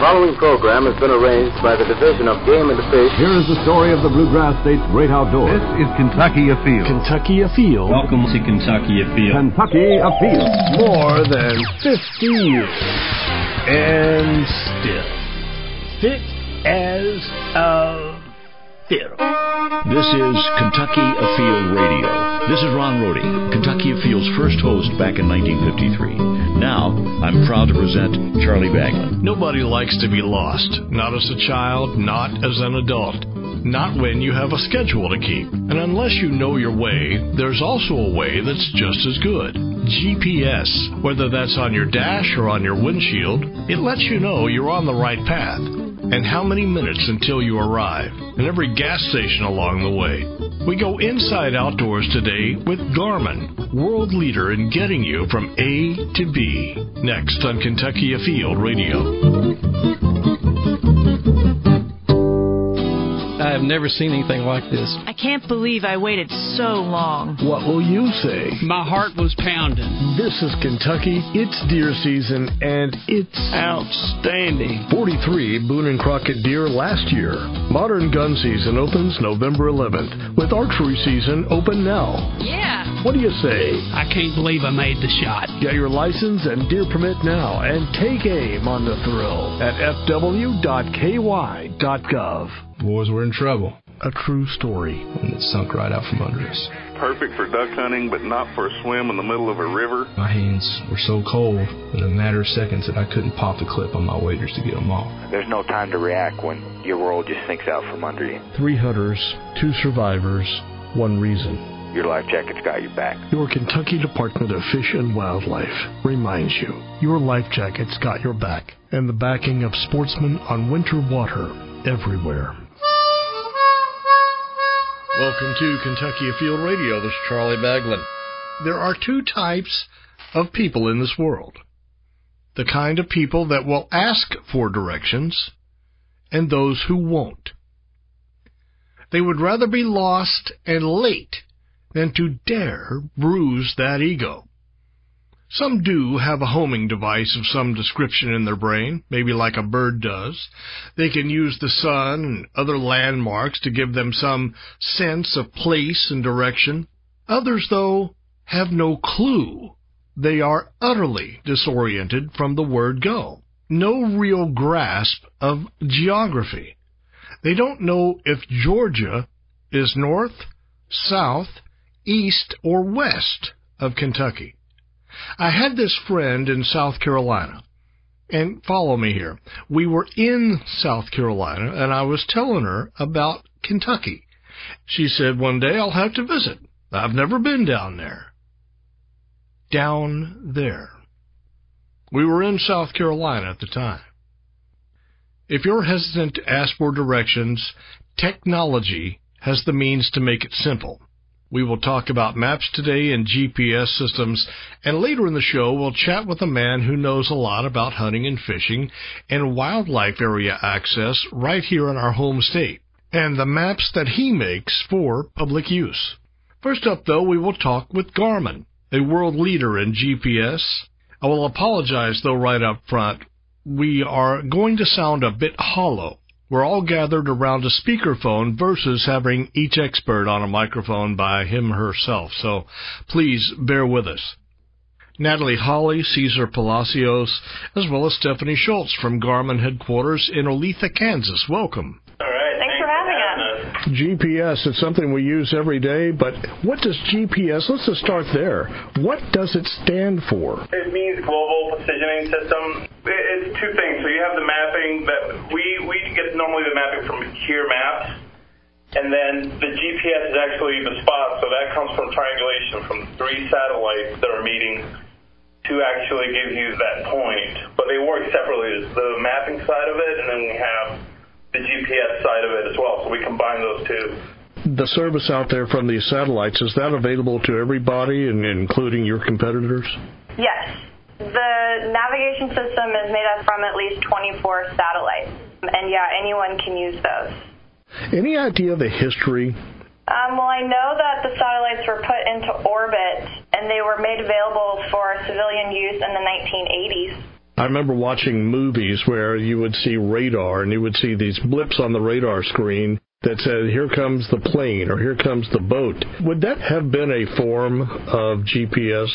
following program has been arranged by the Division of Game and Fish. Here is the story of the Bluegrass State's great outdoors. This is Kentucky Afield. Kentucky Afield. Welcome to Kentucky Afield. Kentucky Afield. More than 50 years. And still fit as a fiddle. This is Kentucky Afield Radio. This is Ron Rohde, Kentucky Afield's first host back in 1953. Now, I'm proud to present Charlie Baglin. Nobody likes to be lost. Not as a child, not as an adult. Not when you have a schedule to keep. And unless you know your way, there's also a way that's just as good. GPS. Whether that's on your dash or on your windshield, it lets you know you're on the right path. And how many minutes until you arrive, and every gas station along the way. We go inside outdoors today with Garmin, world leader in getting you from A to B. Next on Kentucky Afield Radio. I have never seen anything like this. I can't believe I waited so long. What will you say? My heart was pounding. This is Kentucky. It's deer season, and it's outstanding. 43 Boone and Crockett deer last year. Modern gun season opens November 11th, with archery season open now. Yeah. What do you say? I can't believe I made the shot. Get your license and deer permit now, and take aim on the thrill at fw.ky.gov. Boys, we're in trouble. A true story. And it sunk right out from under us. Perfect for duck hunting, but not for a swim in the middle of a river. My hands were so cold in a matter of seconds that I couldn't pop the clip on my waders to get them off. There's no time to react when your world just sinks out from under you. 3 hunters, 2 survivors, 1 reason. Your life jacket's got your back. Your Kentucky Department of Fish and Wildlife reminds you your life jacket's got your back, and the backing of sportsmen on winter water everywhere. Welcome to Kentucky Afield Radio. This is Charlie Baglin. There are 2 types of people in this world. The kind of people that will ask for directions and those who won't. They would rather be lost and late than to dare bruise that ego. Some do have a homing device of some description in their brain, maybe like a bird does. They can use the sun and other landmarks to give them some sense of place and direction. Others, though, have no clue. They are utterly disoriented from the word go. No real grasp of geography. They don't know if Georgia is north, south, east, or west of Kentucky. I had this friend in South Carolina, and follow me here. We were in South Carolina, and I was telling her about Kentucky. She said, one day I'll have to visit. I've never been down there. Down there. We were in South Carolina at the time. If you're hesitant to ask for directions, technology has the means to make it simple. We will talk about maps today and GPS systems, and later in the show we'll chat with a man who knows a lot about hunting and fishing and wildlife area access right here in our home state, and the maps that he makes for public use. First up, though, we will talk with Garmin, a world leader in GPS. I will apologize, though, right up front. We are going to sound a bit hollow. We're all gathered around a speakerphone versus having each expert on a microphone by him or herself, so please bear with us. Natalie Hawley, Cesar Palacios, as well as Stephanie Schultz from Garmin headquarters in Olathe, Kansas. Welcome. All right. Thanks for having us. GPS is something we use every day, but what does GPS, let's just start there. What does it stand for? It means Global Positioning System. It's 2 things. So you have the mapping that we get normally the mapping from Here Maps, and then the GPS is actually the spot, so that comes from triangulation from 3 satellites that are meeting to actually give you that point. But they work separately. There's the mapping side of it, and then we have the GPS side of it as well, so we combine those 2. The service out there from these satellites, is that available to everybody, including your competitors? Yes. The navigation system is made up from at least 24 satellites, and yeah, anyone can use those. Any idea of the history? Well, I know that the satellites were put into orbit, and they were made available for civilian use in the 1980s. I remember watching movies where you would see radar and you would see these blips on the radar screen that said, here comes the plane or here comes the boat. Would that have been a form of GPS?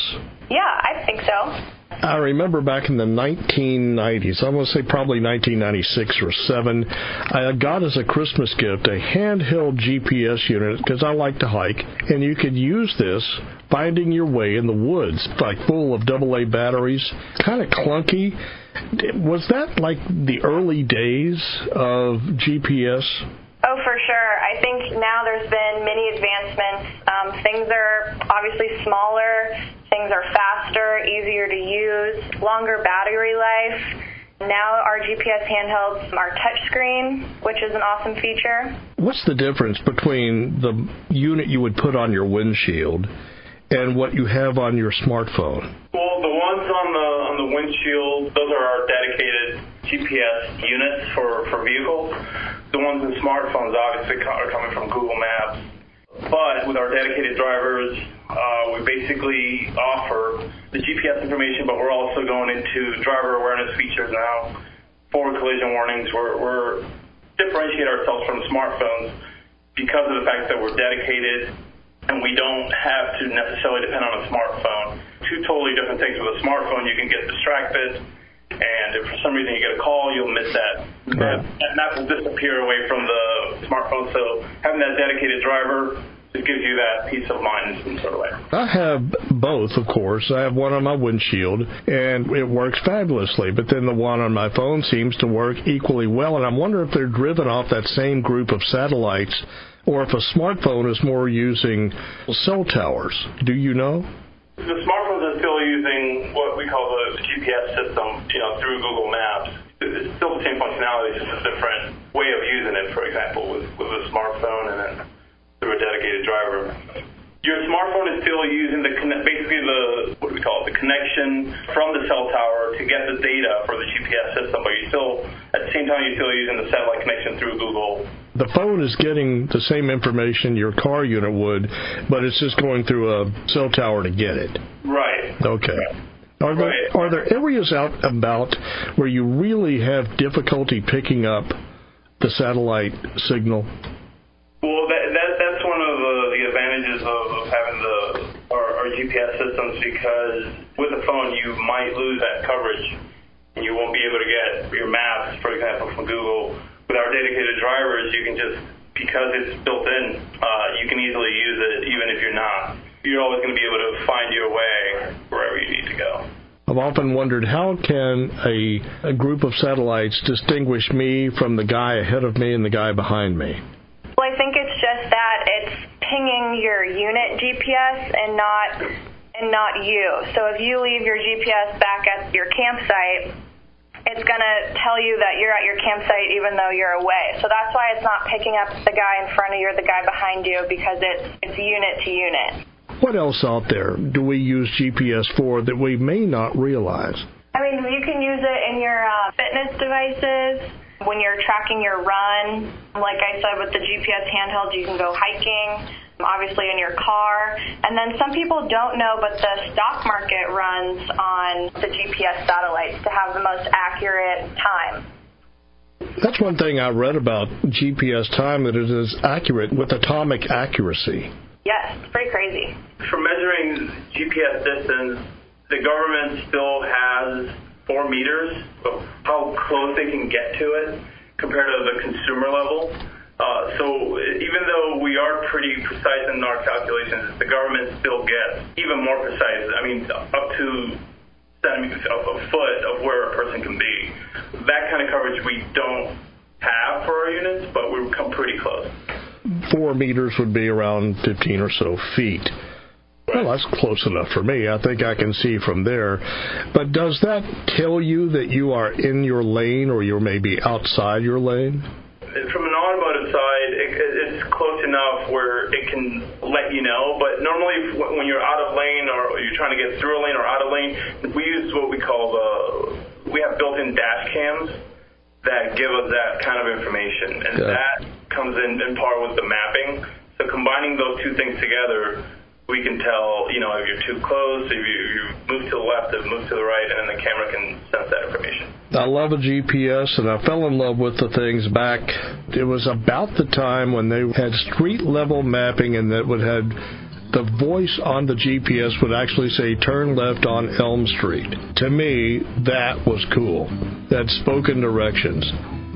Yeah, I think so. I remember back in the 1990s, I'm going to say probably 1996 or 7, I got as a Christmas gift a handheld GPS unit because I like to hike, and you could use this finding your way in the woods, like full of AA batteries, kind of clunky. Was that like the early days of GPS? Oh, for sure. I think now there's been many advancements. Things are obviously smaller. Things are faster, easier to use, longer battery life. Now our GPS handhelds are touchscreen, which is an awesome feature. What's the difference between the unit you would put on your windshield and what you have on your smartphone? Well, the ones on the windshield, those are our dedicated GPS units for vehicles. The ones in smartphones obviously are coming from Google Maps. But with our dedicated drivers, we basically offer the GPS information, but we're also going into driver awareness features now, forward collision warnings. We're differentiate ourselves from smartphones because of the fact that we're dedicated and we don't have to necessarily depend on a smartphone. Two totally different things. With a smartphone, you can get distracted, and if for some reason you get a call, you'll miss that. Right. And that will disappear away from the smartphone. So having that dedicated driver just gives you that peace of mind in some sort of way. I have both, of course. I have one on my windshield, and it works fabulously. But then the one on my phone seems to work equally well. And I'm wondering if they're driven off that same group of satellites, or if a smartphone is more using cell towers. Do you know? The smartphones are still using what we call the GPS system, through Google Maps. It's still the same functionality, it's just a different way of using it, for example, with a smartphone and then through a dedicated driver. Your smartphone is still using the connection from the cell tower to get the data for the GPS system, but at the same time, you're still using the satellite connection through Google. The phone is getting the same information your car unit would, but it's just going through a cell tower to get it. Right. Okay. Are there areas out about where you really have difficulty picking up the satellite signal? Well, that's one of the advantages of having our GPS systems, because with a phone you might lose that coverage and you won't be able to get your maps, for example, from Google. With our dedicated drivers, you can just, because it's built in, you can easily use it even if you're not. You're always going to be able to find your way wherever you need to go. I've often wondered, how can a group of satellites distinguish me from the guy ahead of me and the guy behind me? Well, I think it's just that it's pinging your unit GPS and not you. So if you leave your GPS back at your campsite, it's going to tell you that you're at your campsite even though you're away. So that's why it's not picking up the guy in front of you or the guy behind you, because it's unit to unit. What else out there do we use GPS for that we may not realize? I mean, you can use it in your fitness devices. When you're tracking your run, like I said, with the GPS handheld, you can go hiking, obviously in your car. And then some people don't know, but the stock market runs on the GPS satellites to have the most accurate time. That's one thing I read about GPS time, that it is accurate with atomic accuracy. Yes, it's pretty crazy. For measuring GPS distance, the government still has 4 meters of how close they can get to it compared to the consumer level. So even though we are pretty precise in our calculations, the government still gets even more precise. I mean, up to centimeters of a foot of where a person can be. That kind of coverage we don't have for our units, but we've come pretty close. 4 meters would be around 15 or so feet. Well, that's close enough for me. I think I can see from there. But does that tell you that you are in your lane or you're maybe outside your lane? From an automotive side, it's close enough where it can let you know. But normally when you're out of lane or you're trying to get through a lane or out of lane, we use what we call we have built-in dash cams that give us that kind of information. And that comes in par with the mapping. So combining those two things together, We can tell, if you're too close, if you move to the left, if you move to the right, and then the camera can sense that information. I love a GPS, and I fell in love with the things back. It was about the time when they had street-level mapping, and that would have the voice on the GPS would actually say, turn left on Elm Street. To me, that was cool. That spoken directions.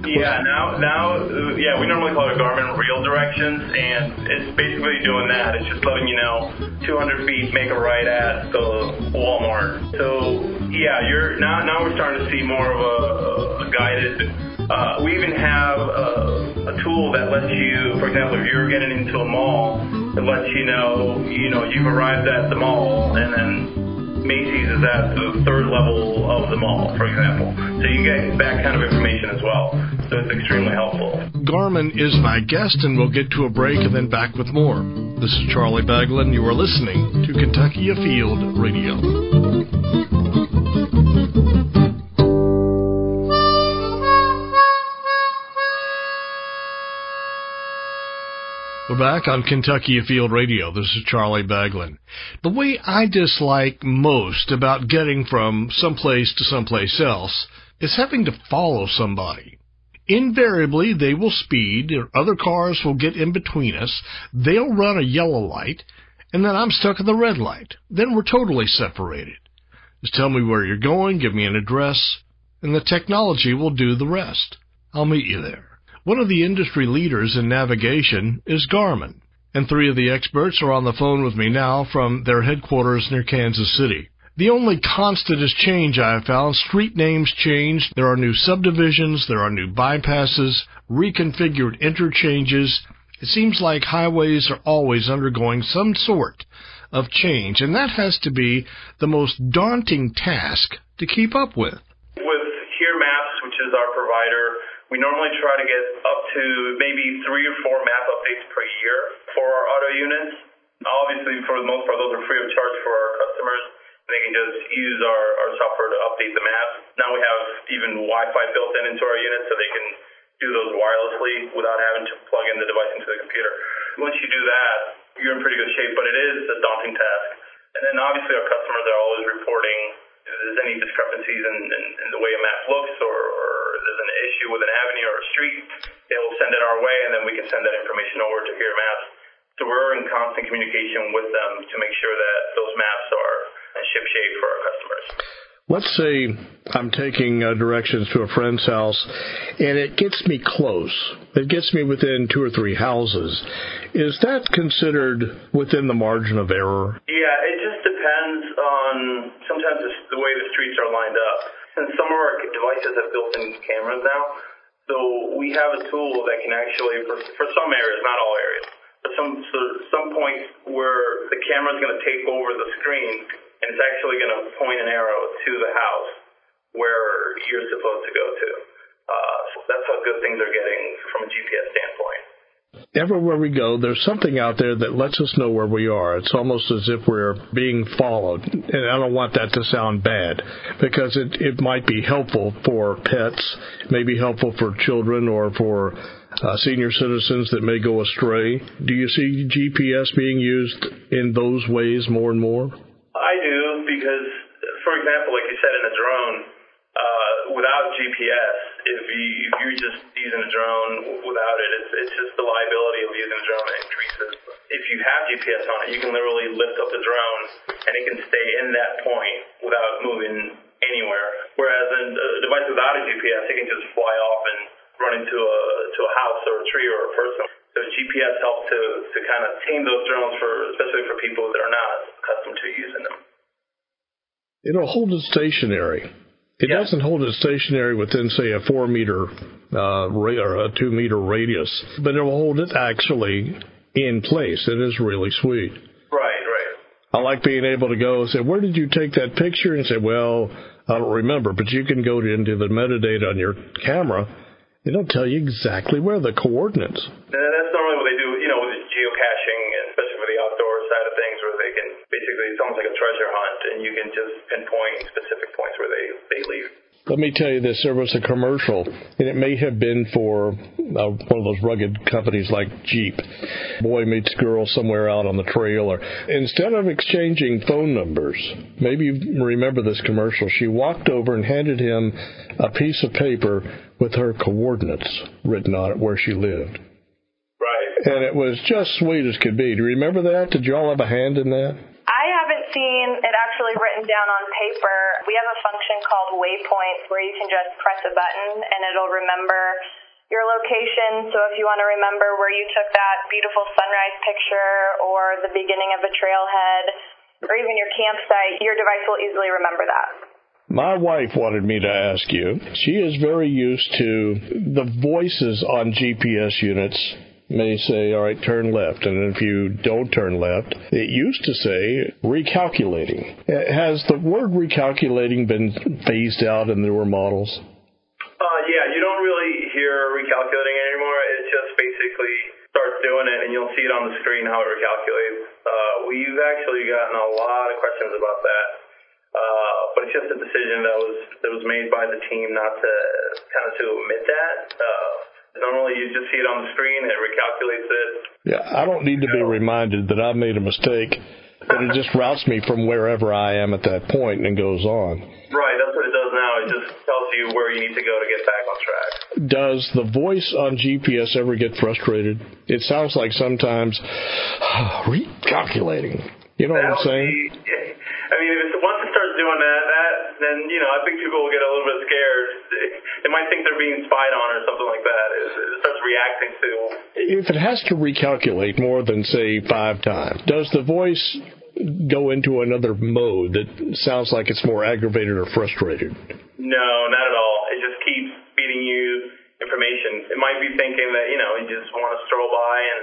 Yeah, we normally call it Garmin Real Directions, and it's basically doing that. It's just letting you know 200 feet, make a right at the Walmart. So, now we're starting to see more of a guided. We even have a tool that lets you, for example, if you're getting into a mall, it lets you know, you've arrived at the mall, and then Macy's is at the third level of the mall, for example. So you get that kind of information as well. So it's extremely helpful. Garmin is my guest, and we'll get to a break and then back with more. This is Charlie Baglin. You are listening to Kentucky Afield Radio. We're back on Kentucky Afield Radio. This is Charlie Baglin. The way I dislike most about getting from someplace to someplace else is having to follow somebody. Invariably, they will speed, or other cars will get in between us, they'll run a yellow light, and then I'm stuck at the red light. Then we're totally separated. Just tell me where you're going, give me an address, and the technology will do the rest. I'll meet you there. One of the industry leaders in navigation is Garmin, and 3 of the experts are on the phone with me now from their headquarters near Kansas City. The only constant is change, I have found. Street names change. There are new subdivisions. There are new bypasses, reconfigured interchanges. It seems like highways are always undergoing some sort of change, and that has to be the most daunting task to keep up with. With Here Maps, which is our provider, we normally try to get up to maybe 3 or 4 map updates per year for our auto units. Obviously, for the most part, those are free of charge for our customers. They can just use our software to update the maps. Now we have even Wi-Fi built into our units, so they can do those wirelessly without having to plug in the device into the computer. Once you do that, you're in pretty good shape, but it is a daunting task. And then obviously our customers are always reporting if there's any discrepancies in the way a map looks, or there's an issue with an avenue or a street, they will send it our way, and then we can send that information over to Here Maps. So we're in constant communication with them to make sure that those maps are in shipshape for our customers. Let's say I'm taking directions to a friend's house, and it gets me close. It gets me within 2 or 3 houses. Is that considered within the margin of error? Yeah, it just depends on sometimes the way the streets are lined up. And some of our devices have built-in cameras now, so we have a tool that can actually, for some areas, not all areas, but some points where the camera is going to take over the screen, and it's actually going to point an arrow to the house where you're supposed to go to. So that's how good things are getting from a GPS standpoint. Everywhere we go, there's something out there that lets us know where we are. It's almost as if we're being followed. And I don't want that to sound bad, because it might be helpful for pets, maybe helpful for children, or for senior citizens that may go astray. Do you see GPS being used in those ways more and more? I do, because, for example, like you said, in a drone, without GPS, if you're just using a drone without it, it's just the liability of using a drone that increases. If you have GPS on it, you can literally lift up the drone, and it can stay in that point without moving anywhere. Whereas a device without a GPS, it can just fly off and run into a house or a tree or a person. So GPS helps to kind of tame those drones, especially for people that are not accustomed to using them. It'll hold it stationary. It doesn't hold it stationary within, say, a 4-meter or a 2-meter radius, but it will hold it actually in place. It is really sweet. Right. I like being able to go and say, where did you take that picture? And say, well, I don't remember, but you can go into the metadata on your camera. It'll tell you exactly where, the coordinates. And that's normally what they do, with geocaching, especially for the outdoor side of things, where they can basically, it's almost like a treasure hunt, and you can just pinpoint specific points where they leave. Let me tell you this. There was a commercial, and it may have been for one of those rugged companies like Jeep. Boy meets girl somewhere out on the trail. Or instead of exchanging phone numbers, maybe you remember this commercial, she walked over and handed him a piece of paper with her coordinates written on it where she lived. Right. And it was just sweet as could be. Do you remember that? Did you all have a hand in that? I haven't seen it actually written down on paper. We have a function called Waypoints where you can just press a button and it'll remember your location. So if you want to remember where you took that beautiful sunrise picture or the beginning of a trailhead or even your campsite, your device will easily remember that. My wife wanted me to ask you. She is very used to the voices on GPS units. May say, all right, turn left. And if you don't turn left, it used to say recalculating. Has the word recalculating been phased out in newer models? Yeah, you don't really hear recalculating anymore. It just basically starts doing it, and you'll see it on the screen how it recalculates. We've actually gotten a lot of questions about that. But it's just a decision that was made by the team not to kind of to omit that. Normally, you just see it on the screen, it recalculates it. Yeah, I don't need to be reminded that I've made a mistake, but it just routes me from wherever I am at that point and goes on. Right, that's what it does now. It just tells you where you need to go to get back on track. Does the voice on GPS ever get frustrated? It sounds like sometimes recalculating. You know what I'm saying? I mean, once it starts doing that, then, I think people will get a little bit scared. They might think they're being spied on or something like that. It starts reacting to. If it has to recalculate more than, say, 5 times, does the voice go into another mode that sounds like it's more aggravated or frustrated? No, not at all. It just keeps feeding you information. It might be thinking that, you just want to stroll by and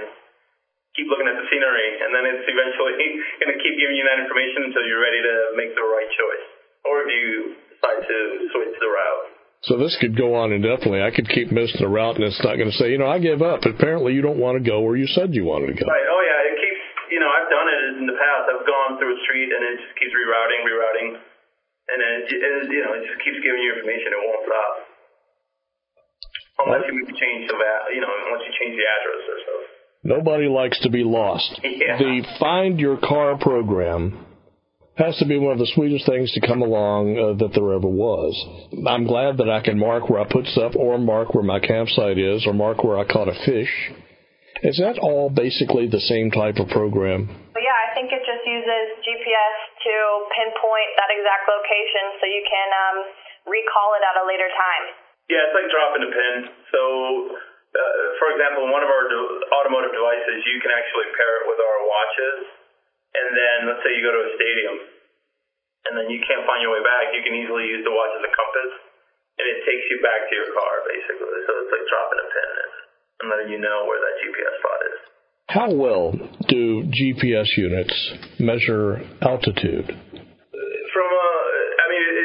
keep looking at the scenery, and then it's eventually going to keep giving you that information until you're ready to make the right choice, or if you decide to switch the route. So this could go on indefinitely. I could keep missing the route, and it's not going to say, I give up. Apparently you don't want to go where you said you wanted to go. Right. Oh, yeah. It keeps, I've done it in the past. I've gone through a street, and it just keeps rerouting, and then it just keeps giving you information. It won't stop. Unless you change unless you change the address or so. Nobody likes to be lost. Yeah. The Find Your Car program has to be one of the sweetest things to come along that there ever was. I'm glad that I can mark where I put stuff or mark where my campsite is or mark where I caught a fish. Is that all basically the same type of program? Yeah, I think it just uses GPS to pinpoint that exact location so you can recall it at a later time. Yeah, it's like dropping a pin. So, for example, in one of our automotive devices, you can actually pair it with our watches. And then, let's say you go to a stadium, and then you can't find your way back. You can easily use the watch as a compass, and it takes you back to your car, basically. So it's like dropping a pin and letting you know where that GPS spot is. How well do GPS units measure altitude?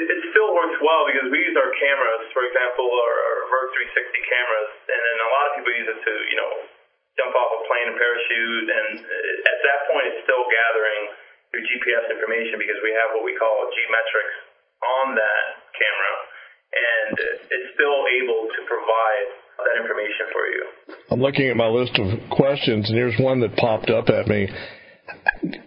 It still works well because we use our cameras, for example, our Vert 360 cameras, and then a lot of people use it to, jump off a plane and parachute, and at that point it's still gathering your GPS information because we have what we call G-metrics on that camera, and it's still able to provide that information for you. I'm looking at my list of questions, and here's one that popped up at me.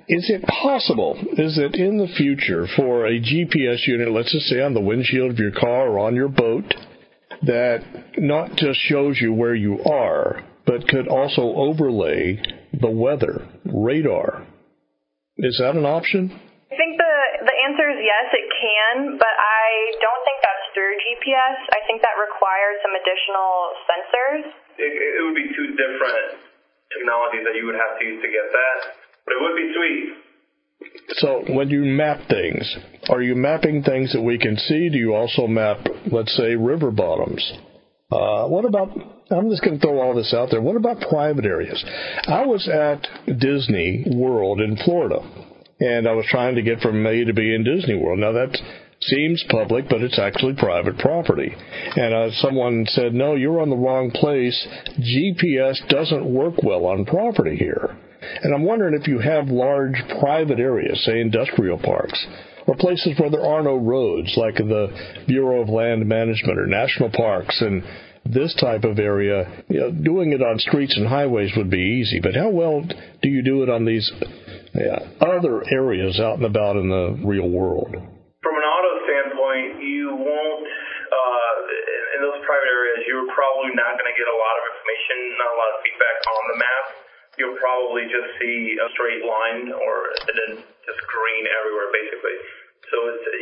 Is it possible, is it in the future for a GPS unit, let's just say on the windshield of your car or on your boat, that not just shows you where you are, but could also overlay the weather, radar? Is that an option? I think the answer is yes, it can, but I don't think that's through GPS. I think that requires some additional sensors. It would be two different technologies that you would have to use to get that, but it would be sweet. So when you map things, are you mapping things that we can see? Do you also map, let's say, river bottoms? What about, I'm just going to throw all this out there, what about private areas? I was at Disney World in Florida, and I was trying to get from A to B in Disney World. Now that seems public, but it's actually private property. And someone said, no, you're on the wrong place. GPS doesn't work well on property here. And I'm wondering if you have large private areas, say industrial parks, or places where there are no roads, like the Bureau of Land Management or national parks and this type of area. Doing it on streets and highways would be easy, but how well do you do it on these other areas out and about in the real world? From an auto standpoint, you won't, in those private areas, you're probably not going to get a lot of information, not a lot of feedback on the map. You'll probably just see a straight line or then just green everywhere, basically. So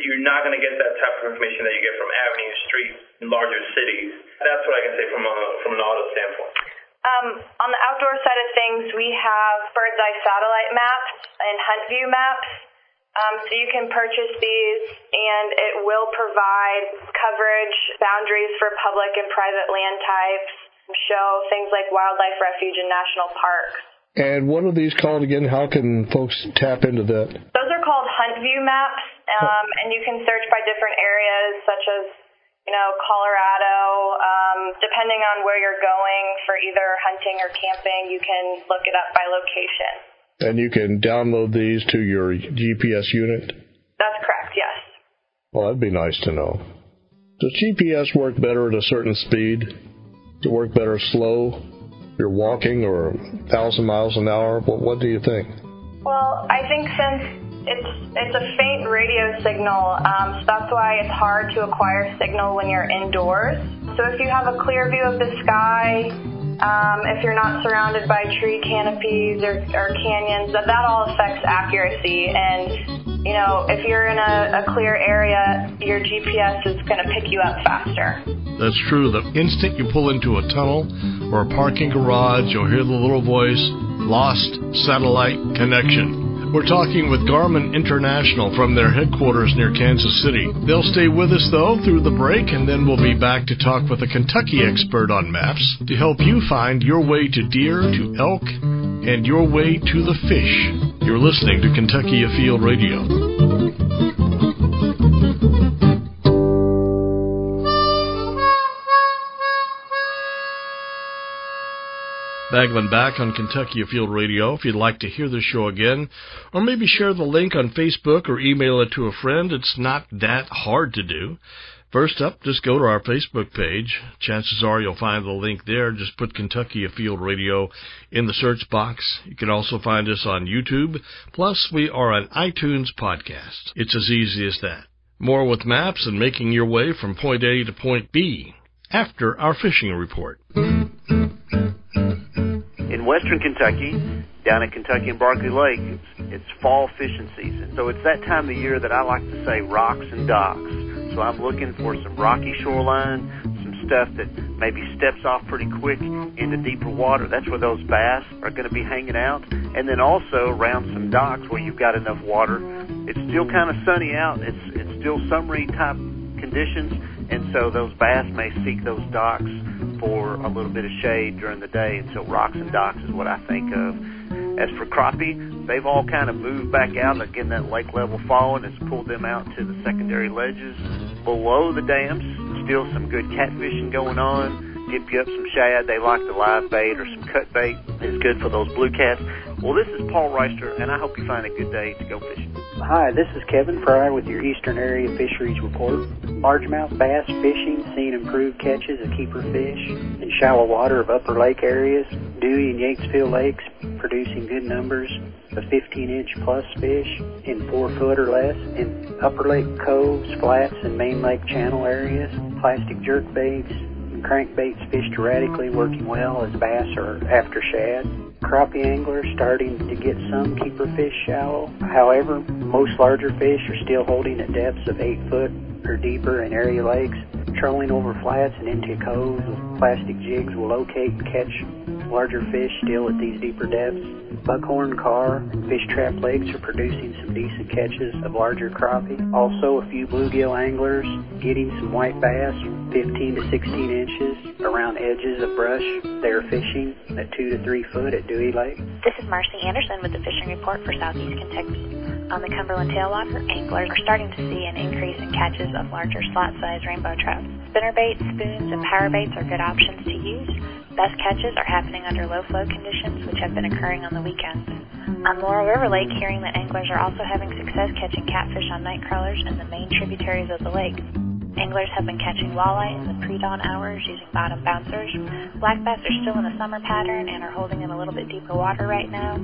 you're not going to get that type of information that you get from avenues, streets, in larger cities. That's what I can say from an auto standpoint. On the outdoor side of things, we have bird's eye satellite maps and hunt view maps. So you can purchase these, and it will provide coverage, boundaries for public and private land types, show things like wildlife refuge and national parks. And what are these called again? How can folks tap into that? Those are called hunt view maps, and you can search by different areas, such as Colorado. Depending on where you're going for either hunting or camping, you can look it up by location. And you can download these to your GPS unit? That's correct, yes. Well, that'd be nice to know. Does GPS work better at a certain speed? Does it work better slow? If you're walking or 1,000 miles an hour? What do you think? Well, I think since it's a faint radio signal, so that's why it's hard to acquire signal when you're indoors. So if you have a clear view of the sky, if you're not surrounded by tree canopies or canyons, that all affects accuracy. And, if you're in a clear area, your GPS is going to pick you up faster. That's true. The instant you pull into a tunnel or a parking garage, you'll hear the little voice, "Lost satellite connection." We're talking with Garmin International from their headquarters near Kansas City. They'll stay with us, though, through the break, and then we'll be back to talk with a Kentucky expert on maps to help you find your way to deer, to elk, and your way to the fish. You're listening to Kentucky Afield Radio. Baglan back on Kentucky Afield Radio. If you'd like to hear the show again, or maybe share the link on Facebook or email it to a friend, it's not that hard to do. First up, just go to our Facebook page. Chances are you'll find the link there. Just put Kentucky Afield Radio in the search box. You can also find us on YouTube. Plus, we are an iTunes podcast. It's as easy as that. More with maps and making your way from point A to point B after our fishing report. In western Kentucky, down at Kentucky and Barkley Lake, it's fall fishing season. So it's that time of year that I like to say rocks and docks. So I'm looking for some rocky shoreline, some stuff that maybe steps off pretty quick into deeper water. That's where those bass are going to be hanging out. And then also around some docks where you've got enough water. It's still kind of sunny out. It's still summery type conditions. And so those bass may seek those docks for a little bit of shade during the day, and so rocks and docks is what I think of. As for crappie, they've all kind of moved back out. Again, that lake level falling has pulled them out to the secondary ledges. Below the dams, still some good catfishing going on. Dip you up some shad. They like the live bait or some cut bait. It's good for those blue cats. Well, this is Paul Reister, and I hope you find a good day to go fishing. Hi, this is Kevin Fry with your Eastern Area Fisheries Report. Largemouth bass fishing seeing improved catches of keeper fish in shallow water of upper lake areas. Dewey and Yatesville lakes producing good numbers of 15-inch plus fish in 4 foot or less. In upper lake coves, flats, and main lake channel areas, plastic jerk baits and crankbaits fished erratically working well as bass are after shad. Crappie anglers starting to get some keeper fish shallow. However, most larger fish are still holding at depths of 8 foot or deeper in area lakes. Trolling over flats and into coves with plastic jigs will locate and catch larger fish still at these deeper depths. Buckhorn, Carr, and Fish Trap lakes are producing some decent catches of larger crappie. Also, a few bluegill anglers getting some white bass 15 to 16 inches around edges of brush. They are fishing at 2 to 3 foot at Dewey Lake. This is Marcy Anderson with the Fishing Report for Southeast Kentucky. On the Cumberland Tailwater, anglers are starting to see an increase in catches of larger slot-sized rainbow trout. Spinnerbaits, spoons, and power baits are good options to use. Best catches are happening under low flow conditions, which have been occurring on the weekends. On Laurel River Lake, hearing that anglers are also having success catching catfish on night crawlers in the main tributaries of the lake. Anglers have been catching walleye in the pre-dawn hours using bottom bouncers. Black bass are still in the summer pattern and are holding in a little bit deeper water right now.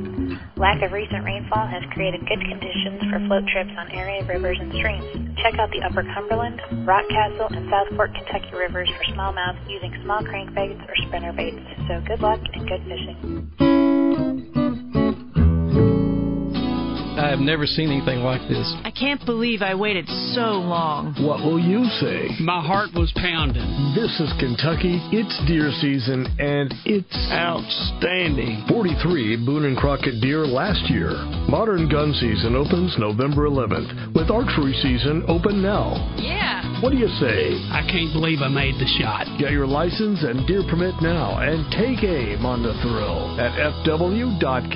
Lack of recent rainfall has created good conditions for float trips on area rivers and streams. Check out the Upper Cumberland, Rockcastle, and Southport, Kentucky rivers for smallmouth using small crankbaits or spinner baits. So good luck and good fishing. I have never seen anything like this. I can't believe I waited so long. What will you say? My heart was pounding. This is Kentucky. It's deer season, and it's outstanding. 43 Boone and Crockett deer last year. Modern gun season opens November 11th, with archery season open now. Yeah. What do you say? I can't believe I made the shot. Get your license and deer permit now, and take aim on the thrill at fw.ky.gov.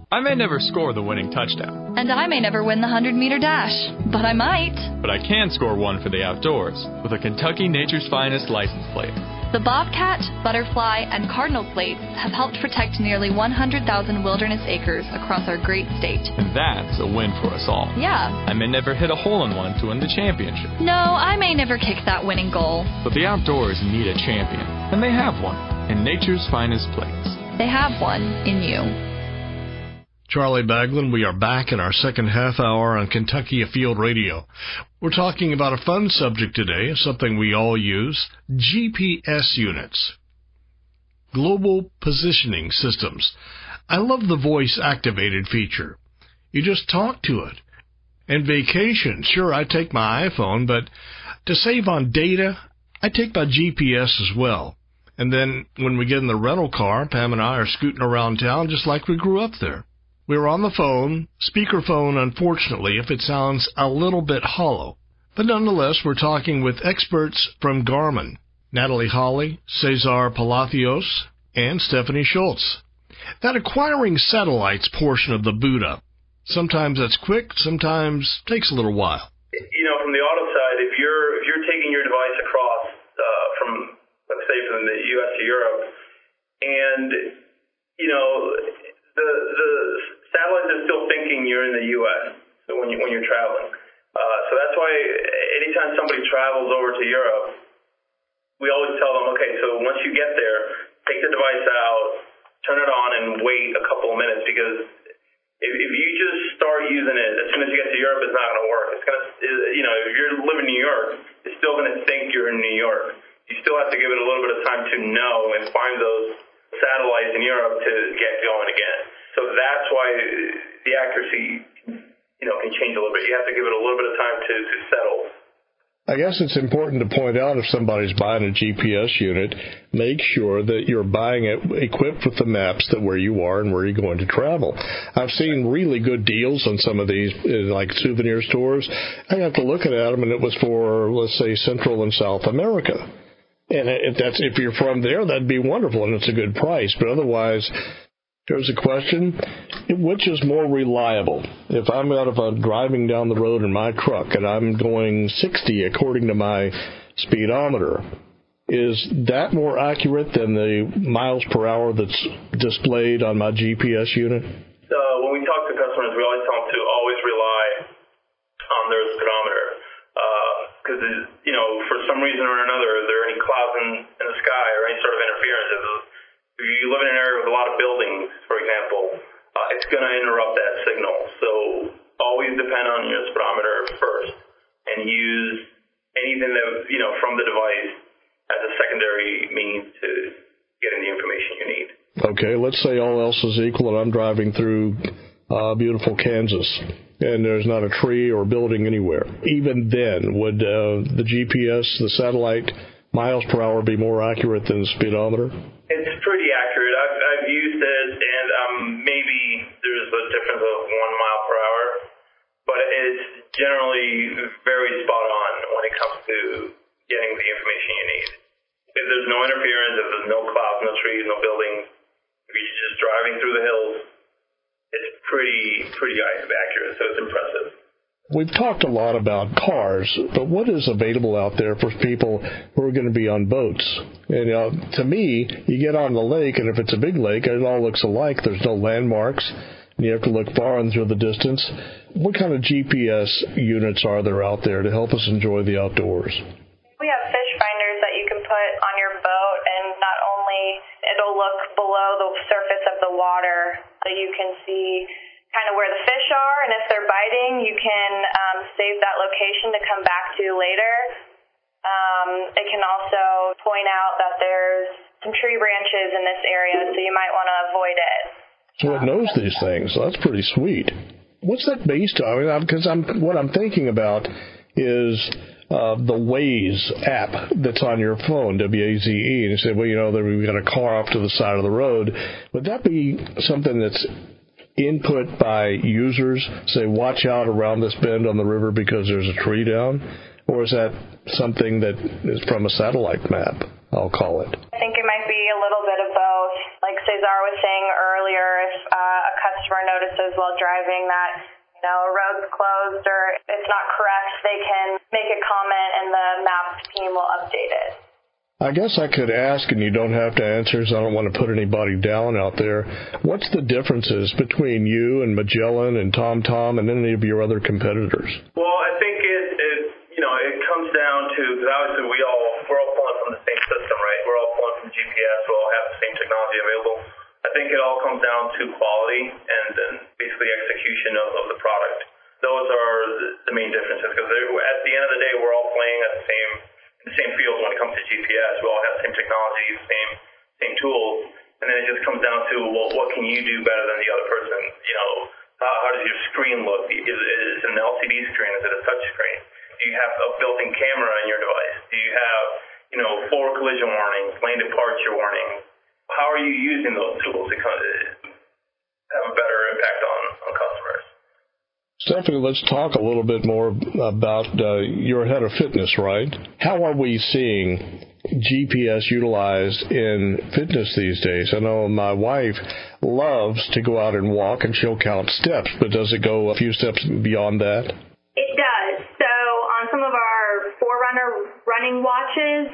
I may never score the winning touchdown. And I may never win the 100-meter dash, but I might. But I can score one for the outdoors with a Kentucky Nature's Finest license plate. The Bobcat, Butterfly, and Cardinal plates have helped protect nearly 100,000 wilderness acres across our great state. And that's a win for us all. Yeah. I may never hit a hole-in-one to win the championship. No, I may never kick that winning goal. But the outdoors need a champion, and they have one in Nature's Finest plates. They have one in you. Charlie Baglin, we are back in our second half hour on Kentucky Afield Radio. We're talking about a fun subject today, something we all use, GPS units. Global Positioning Systems. I love the voice-activated feature. You just talk to it. And vacation, sure, I take my iPhone, but to save on data, I take my GPS as well. And then when we get in the rental car, Pam and I are scooting around town just like we grew up there. We were on the phone, speakerphone, unfortunately, if it sounds a little bit hollow. But nonetheless, we're talking with experts from Garmin, Natalie Hawley, Cesar Palacios, and Stephanie Schultz. That acquiring satellites portion of the boot up, sometimes that's quick, sometimes takes a little while. You know, from the auto side, if you're taking your device across from, let's say, from the U.S. to Europe, and, you know, the satellite is still thinking you're in the U.S. So when you're traveling. So that's why anytime somebody travels over to Europe, we always tell them, okay, so once you get there, take the device out, turn it on, and wait a couple of minutes, because if you just start using it as soon as you get to Europe, it's not going to work. It's going to, you know, if you're living in New York, it's still going to think you're in New York. You still have to give it a little bit of time to know and find those satellites in Europe to get going again. So that's why the accuracy, you know, can change a little bit. You have to give it a little bit of time to settle. I guess it's important to point out if somebody's buying a GPS unit, make sure that you're buying it equipped with the maps that where you are and where you're going to travel. I've seen really good deals on some of these, like souvenir stores. I got to looking at them, and it was for, let's say, Central and South America. And if you're from there, that'd be wonderful, and it's a good price. But otherwise, here's a question: which is more reliable? If I'm driving down the road in my truck and I'm going 60 according to my speedometer, is that more accurate than the miles per hour that's displayed on my GPS unit? When we talk to customers, we always tell them to always rely on their speedometer. Because, you know, for some reason or another, if there are any clouds in the sky or any sort of interference, if you live in an area with a lot of buildings, for example, it's going to interrupt that signal. So always depend on your speedometer first and use anything that, you know, from the device as a secondary means to getting the information you need. Okay, let's say all else is equal and I'm driving through beautiful Kansas and there's not a tree or building anywhere. Even then, would the GPS, the satellite miles per hour be more accurate than the speedometer? It's pretty accurate. I've used it, and maybe there's a difference of 1 mile per hour, but it's generally very spot on when it comes to getting the information you need. If there's no interference, if there's no clouds, no trees, no buildings, if you're just driving through the hills, it's pretty accurate, so it's impressive. We've talked a lot about cars, but what is available out there for people who are going to be on boats? And to me, you get on the lake, and if it's a big lake, it all looks alike. There's no landmarks, and you have to look far into the distance. What kind of GPS units are there out there to help us enjoy the outdoors? We have fish finders that you can put on your boat, and not only it'll look below the surface of the water, so you can see kind of where the fish are, and if they're biting, you can save that location to come back to later. It can also point out that there's some tree branches in this area, so you might want to avoid it. So it knows these things. So that's pretty sweet. What's that based on? I mean, because what I'm thinking about is the Waze app that's on your phone, WAZE, and you say, well, we've got a car off to the side of the road. Would that be something that's input by users, say, watch out around this bend on the river because there's a tree down? Or is that something that is from a satellite map, I'll call it? I think it might be a little bit of both. Like Cesar was saying earlier, if a customer notices while driving that a road's closed or it's not correct, they can make a comment and the maps team will update it. I guess I could ask, and you don't have to answer, so I don't want to put anybody down out there. What's the differences between you and Magellan and TomTom and any of your other competitors? Well, I think it comes down to, because obviously we're all pulling from the same system, right? We're all pulling from GPS. We all have the same technology available. I think it all comes down to quality and then basically execution of the product. Those are the main differences, because at the end of the day, we're all playing at the same field when it comes to GPS. We all have the same technology, same tools, and then it just comes down to, well, what can you do better than the other person? How does your screen look? Is it an LCD screen? Is it a touch screen? Do you have a built-in camera in your device? Do you have, forward collision warnings, lane departure warnings? How are you using those tools to have a better impact on customers? Stephanie, let's talk a little bit more about you're head of fitness, right? How are we seeing GPS utilized in fitness these days? I know my wife loves to go out and walk, and she'll count steps, but does it go a few steps beyond that? It does. So on some of our Forerunner running watches,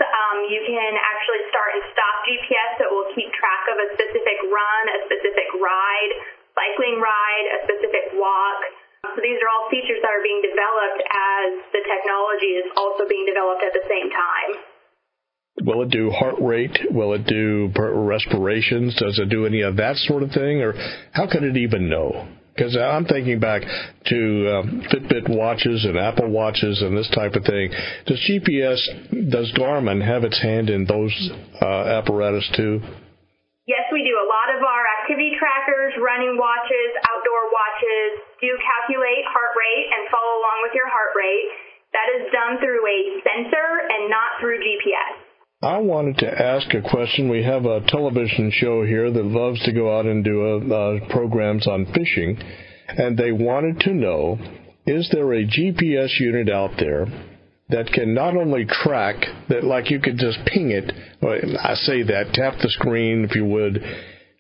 you can actually start and stop GPS that will keep track of a specific run, a specific ride, cycling ride, a specific walk. So these are all features that are being developed as the technology is also being developed at the same time. Will it do heart rate? Will it do respirations? Does it do any of that sort of thing? Or how could it even know? Because I'm thinking back to Fitbit watches and Apple watches and this type of thing. Does Garmin have its hand in those apparatus too? Yes, we do. A lot of our activity trackers, running watches, outdoor watches do calculate heart rate and follow along with your heart rate. That is done through a sensor and not through GPS. I wanted to ask a question. We have a television show here that loves to go out and do programs on fishing, and they wanted to know, is there a GPS unit out there that can not only track, that like you could just ping it, or I say that, tap the screen if you would,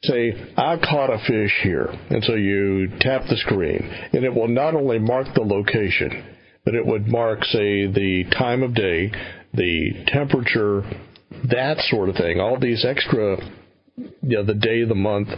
say, I caught a fish here, and so you tap the screen, and it will not only mark the location, but it would mark, say, the time of day, the temperature, that sort of thing, all these extra, the day, the month.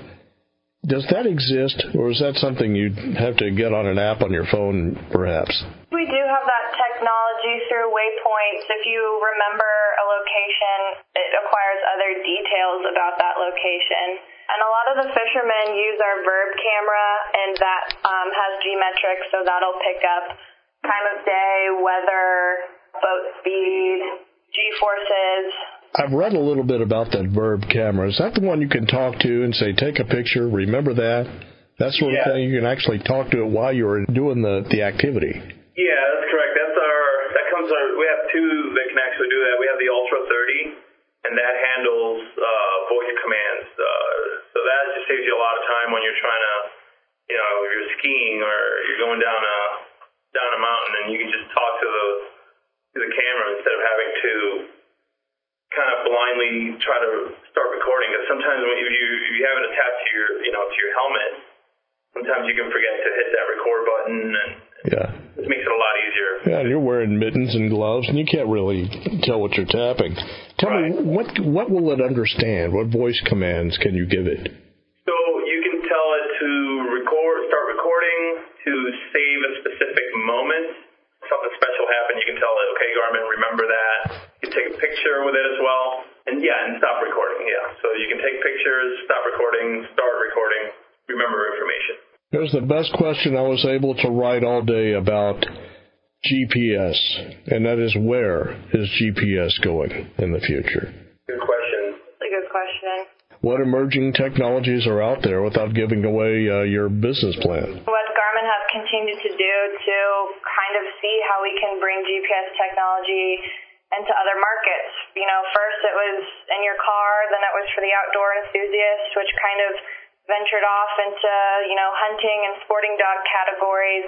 Does that exist, or is that something you'd have to get on an app on your phone, perhaps? We do have that technology through waypoints. If you remember a location, it acquires other details about that location. And a lot of the fishermen use our Verb camera, and that has G-metrics, so that'll pick up time of day, weather, boat speed, G-forces. I've read a little bit about that Verb camera. Is that the one you can talk to and say, take a picture, remember that? That sort of thing? You can actually talk to it while you're doing the activity. Yeah, that's correct. We have two that can actually do that. We have the Ultra 30, and that handles voice commands. So that just saves you a lot of time when you're trying to, if you're skiing or you're going down a mountain, and you can just talk to the camera instead of having to kind of blindly try to start recording. Because sometimes when you have it attached to your helmet, sometimes you can forget to hit that record button and Yeah. It makes it a lot easier. Yeah, and you're wearing mittens and gloves, and you can't really tell what you're tapping. Tell me, what will it understand? What voice commands can you give it? So you can tell it to start recording, to save a specific moment. Something special happened, you can tell it, okay, Garmin, remember that. You can take a picture with it as well. And stop recording, So you can take pictures, stop recording, start recording, remember information. Here's the best question I was able to write all day about GPS, and that is, where is GPS going in the future? Good question. That's a good question. What emerging technologies are out there without giving away your business plan? What Garmin has continued to do to kind of see how we can bring GPS technology into other markets. First it was in your car, then it was for the outdoor enthusiast, which kind of ventured off into, hunting and sporting dog categories.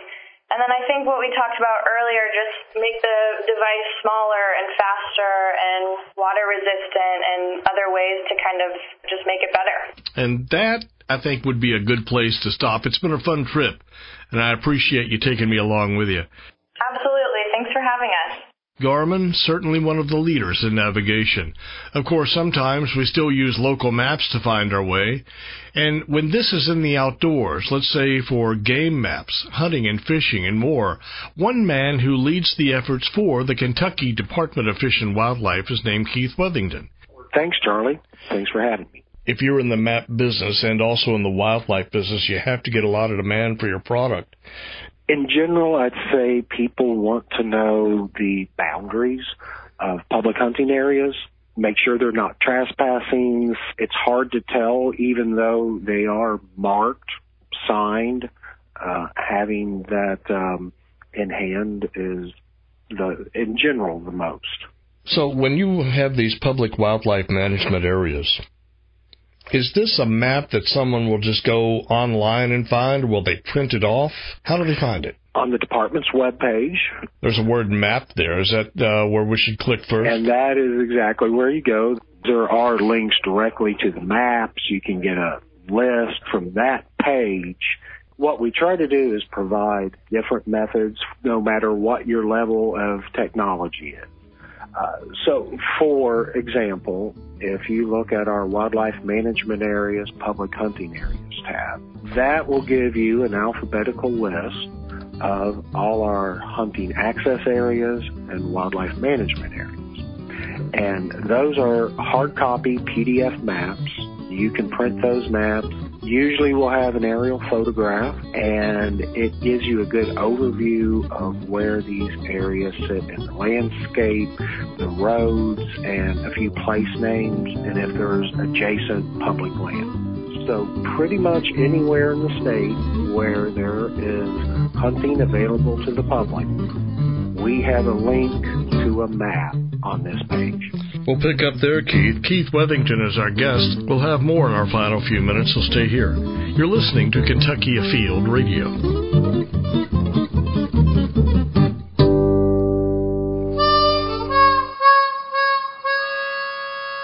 And then I think what we talked about earlier, just make the device smaller and faster and water resistant and other ways to kind of just make it better. And that, I think, would be a good place to stop. It's been a fun trip, and I appreciate you taking me along with you. Absolutely. Thanks for having us. Garmin, certainly one of the leaders in navigation. Of course, sometimes we still use local maps to find our way. And when this is in the outdoors, let's say for game maps, hunting and fishing and more, one man who leads the efforts for the Kentucky Department of Fish and Wildlife is named Keith Wethington. Thanks, Charlie. Thanks for having me. If you're in the map business and also in the wildlife business, you have to get a lot of demand for your product. In general, I'd say people want to know the boundaries of public hunting areas, make sure they're not trespassing. It's hard to tell, even though they are marked, signed. Having that in hand is, in general, the most. So when you have these public wildlife management areas, is this a map that someone will just go online and find, or will they print it off? How do they find it? On the department's webpage. There's a word map there. Is that where we should click first? And that is exactly where you go. There are links directly to the maps. You can get a list from that page. What we try to do is provide different methods, no matter what your level of technology is. So, for example, if you look at our wildlife management areas, public hunting areas tab, that will give you an alphabetical list of all our hunting access areas and wildlife management areas. And those are hard copy PDF maps. You can print those maps. Usually we'll have an aerial photograph, and it gives you a good overview of where these areas sit in the landscape, the roads, and a few place names, and if there's adjacent public land. So pretty much anywhere in the state where there is hunting available to the public, we have a link to a map on this page. We'll pick up there, Keith. Keith Wethington is our guest. We'll have more in our final few minutes, so stay here. You're listening to Kentucky Afield Radio.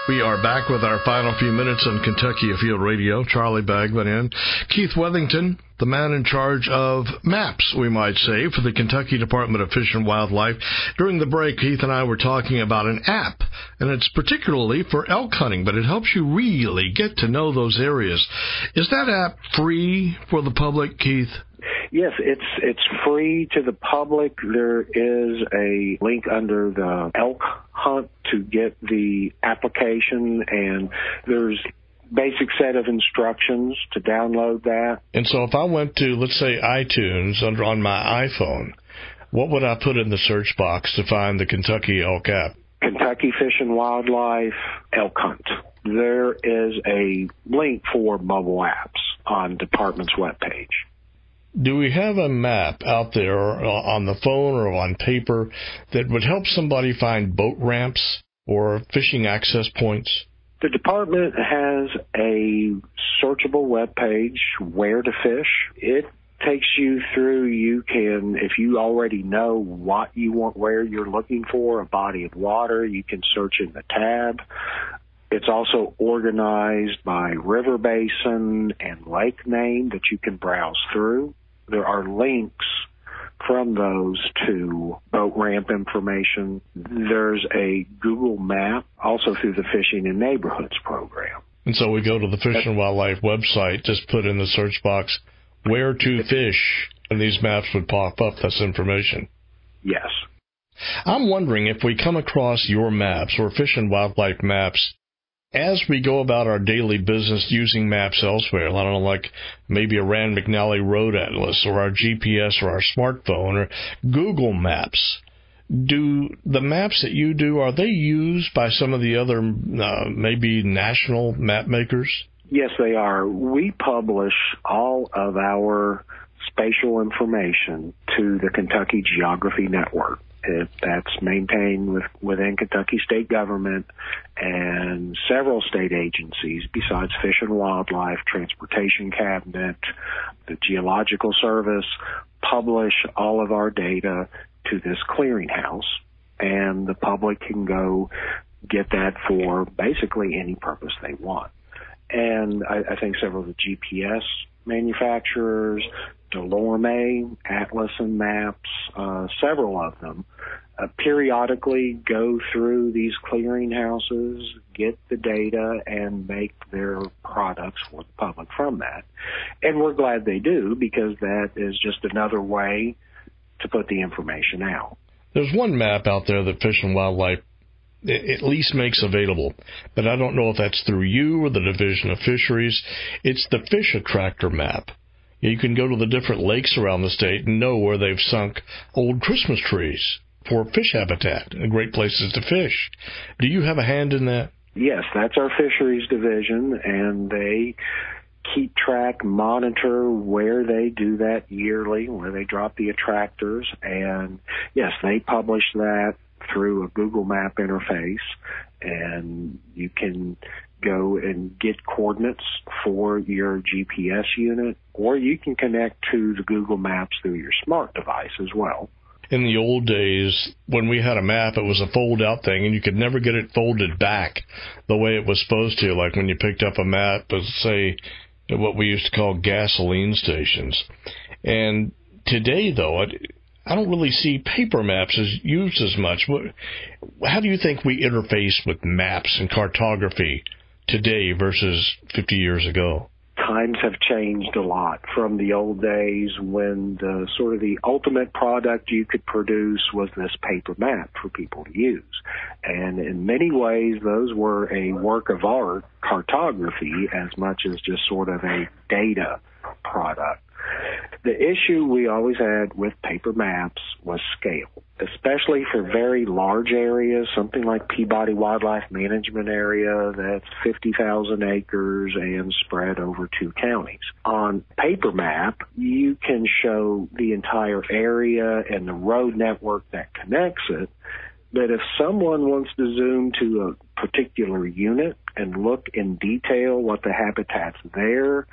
We are back with our final few minutes on Kentucky Afield Radio. Charlie Baglan and Keith Wethington, the man in charge of maps, we might say, for the Kentucky Department of Fish and Wildlife. During the break, Keith and I were talking about an app, and it's particularly for elk hunting, but it helps you really get to know those areas. Is that app free for the public, Keith? Yes, it's free to the public. There is a link under the elk hunt to get the application, and there's basic set of instructions to download that. And so if I went to, let's say, iTunes on my iPhone, what would I put in the search box to find the Kentucky Elk app? Kentucky Fish and Wildlife Elk Hunt. There is a link for mobile apps on department's webpage. Do we have a map out there on the phone or on paper that would help somebody find boat ramps or fishing access points? The department has a searchable web page, Where to Fish. It takes you through, you can, if you already know what you want, where you're looking for, a body of water, you can search in the tab. It's also organized by river basin and lake name that you can browse through. There are links from those to boat ramp information. There's a Google map also through the Fishing in Neighborhoods program. And so we go to the Fish and Wildlife website, just put in the search box, where to fish, and these maps would pop up, this information. Yes. I'm wondering if we come across your maps or Fish and Wildlife maps as we go about our daily business using maps elsewhere. I don't know, like maybe a Rand McNally Road Atlas or our GPS or our smartphone or Google Maps. Do the maps that you do, are they used by some of the other maybe national map makers? Yes, they are. We publish all of our spatial information to the Kentucky Geography Network. That's maintained within Kentucky state government, and several state agencies besides Fish and Wildlife, Transportation Cabinet, the Geological Service publish all of our data to this clearinghouse, and the public can go get that for basically any purpose they want. And I think several of the GPS manufacturers, Delorme, Atlas and Maps, several of them, periodically go through these clearinghouses, get the data, and make their products for the public from that. And we're glad they do, because that is just another way to put the information out. There's one map out there that Fish and Wildlife at least makes available, but I don't know if that's through you or the Division of Fisheries. It's the Fish Attractor map. You can go to the different lakes around the state and know where they've sunk old Christmas trees for fish habitat and great places to fish. Do you have a hand in that? Yes, that's our Fisheries Division, and they keep track, monitor where they do that yearly, where they drop the attractors, and yes, they publish that through a Google Map interface, and you can go and get coordinates for your GPS unit, or you can connect to the Google Maps through your smart device as well. In the old days, when we had a map, it was a fold-out thing, and you could never get it folded back the way it was supposed to, like when you picked up a map of, say, what we used to call gasoline stations. And today, though, I don't really see paper maps as used as much. How do you think we interface with maps and cartography today versus 50 years ago? Times have changed a lot from the old days when the sort of the ultimate product you could produce was this paper map for people to use. And in many ways, those were a work of art, cartography, as much as just sort of a data product. The issue we always had with paper maps was scale, especially for very large areas, something like Peabody Wildlife Management Area that's 50,000 acres and spread over 2 counties. On paper map, you can show the entire area and the road network that connects it, but if someone wants to zoom to a particular unit and look in detail what the habitat's there,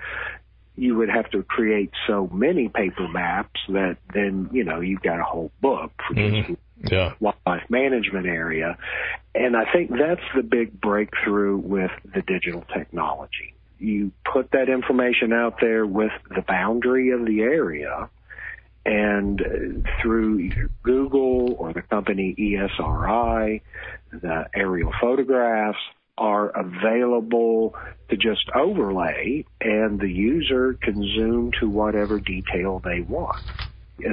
you would have to create so many paper maps that then, you've got a whole book for this wildlife management area. And I think that's the big breakthrough with the digital technology. You put that information out there with the boundary of the area, and through either Google or the company ESRI, the aerial photographs are available to just overlay, and the user can zoom to whatever detail they want.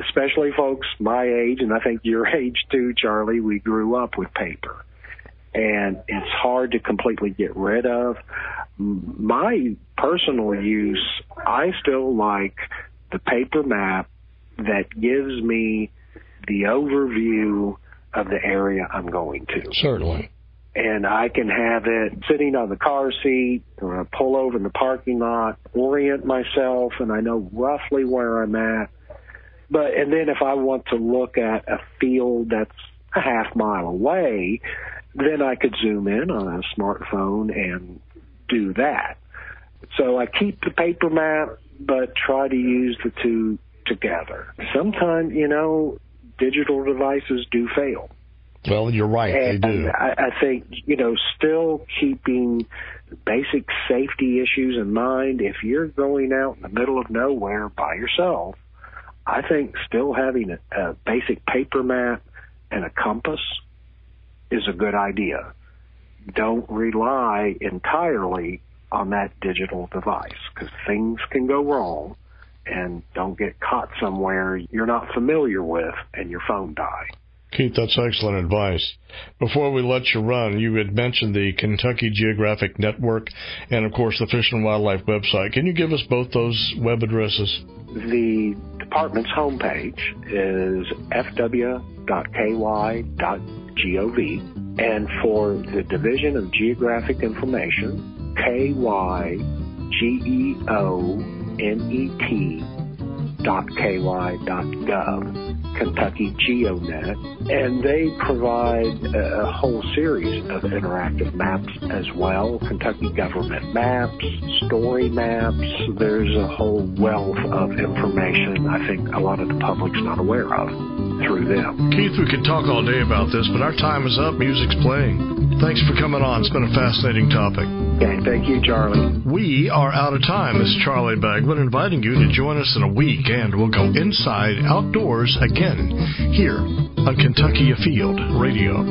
Especially folks my age, and I think your age too, Charlie, we grew up with paper. And it's hard to completely get rid of. My personal use, I still like the paper map that gives me the overview of the area I'm going to. Certainly. And I can have it sitting on the car seat, or I pull over in the parking lot, orient myself, and I know roughly where I'm at. And then if I want to look at a field that's a half mile away, then I could zoom in on a smartphone and do that. So I keep the paper map, but try to use the two together. Sometimes, digital devices do fail. Well, you're right, and they do. I think, still keeping basic safety issues in mind. If you're going out in the middle of nowhere by yourself, I think still having a basic paper map and a compass is a good idea. Don't rely entirely on that digital device, because things can go wrong, and don't get caught somewhere you're not familiar with and your phone die. Keith, that's excellent advice. Before we let you run, you had mentioned the Kentucky Geographic Network and, of course, the Fish and Wildlife website. Can you give us both those web addresses? The department's homepage is fw.ky.gov, and for the Division of Geographic Information, kygeonet.ky.gov, Kentucky GeoNet, and they provide a whole series of interactive maps as well. Kentucky government maps, story maps. There's a whole wealth of information I think a lot of the public's not aware of through them. Keith, we could talk all day about this, but our time is up. Music's playing. Thanks for coming on. It's been a fascinating topic. Okay, thank you, Charlie. We are out of time. This is Charlie Baglin inviting you to join us in a week, and we'll go inside outdoors again here on Kentucky Afield Radio.